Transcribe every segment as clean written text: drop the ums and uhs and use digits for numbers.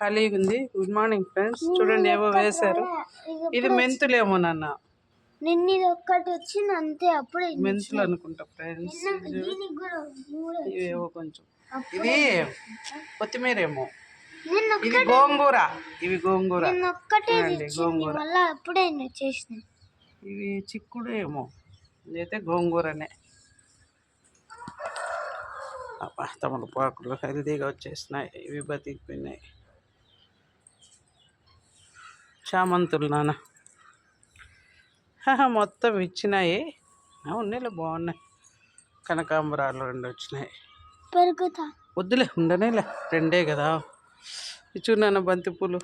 ఖాళీగా ఉంది. Good morning friends. చూడండి ఏవో వేశారు. ఇది మెంతులేమో నాన్న, నిన్న ఇది ఒక్కటి వచ్చింది అంతే. అప్పుడే మెంతులు అనుకుంటా ఫ్రెండ్స్. ఇవేవో కొంచెం, ఇది కొత్తిమీర ఏమో, ఇది గోంగూర. ఇవి గోంగూర, గోంగూర అప్పుడే చేసిన. ఇవి చిక్కుడు ఏమో, ఇదైతే గోంగూరనే. తమలపాకులు హెల్దీగా వచ్చేసినాయి. ఇవి బతికిపోయినాయి. చామంతులు నాన్న మొత్తం ఇచ్చినాయి. ఉన్నీళ్ళు బాగున్నాయి. కనకాంబరాలు 2 వచ్చినాయి. వద్దులే, ఉండనేలే, 2 కదా. ఇచ్చు నాన్న బంతిపూలు.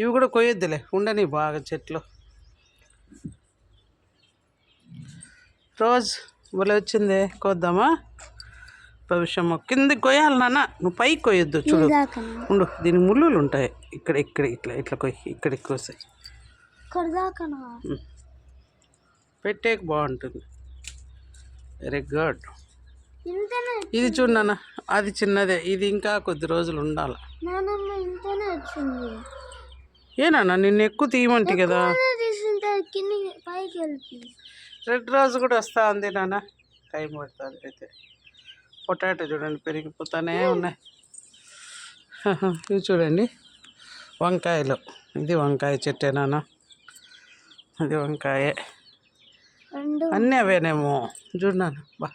ఇవి కూడా కొయ్యొద్దులే, ఉండని బాగా చెట్లు. రోజ్ భలే వచ్చింది, కోద్దామా? భవిష్యత్తు కిందకి కొయ్యాలి నాన్న, నువ్వు పైకి కొయ్యొద్దు. చూడు, ఉండు, దీనికి ముళ్ళులు ఉంటాయి. ఇక్కడ ఇట్లా ఇట్లా కొయ్యి, ఇక్కడికి కోసాయి. పెట్టేకి బాగుంటుంది. Very good. ఇది చూడు నాన్న, అది చిన్నదే. ఇది ఇంకా కొద్ది రోజులు ఉండాలి. ఏనా నిన్ను ఎక్కువ తీయమంటే కదా. రెడ్ రోజు కూడా వస్తా ఉంది నాన్న, టైం పడుతుంది. అయితే పొటాటో చూడండి పెరిగిపోతానే ఉన్నాయి. ఇవి చూడండి వంకాయలు. ఇది వంకాయ చెట్టే నాన్న, అది వంకాయే. అన్నీ అవేనేమో. చూడన్నాను బా,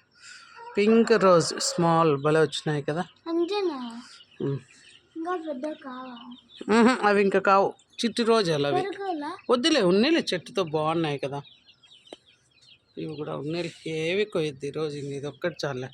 పింక్ రోజ్ స్మాల్ భలే వచ్చినాయి కదా. అవి ఇంకా కావు, చిట్టి రోజాలు అవి. వద్దులే, ఉన్నీళ్ళు చెట్టుతో బాగున్నాయి కదా. ఇవి కూడా ఉన్నీళ్ళు ఏవి కొయ్యద్దు ఈరోజు. ఇది ఒక్కటి చాలే.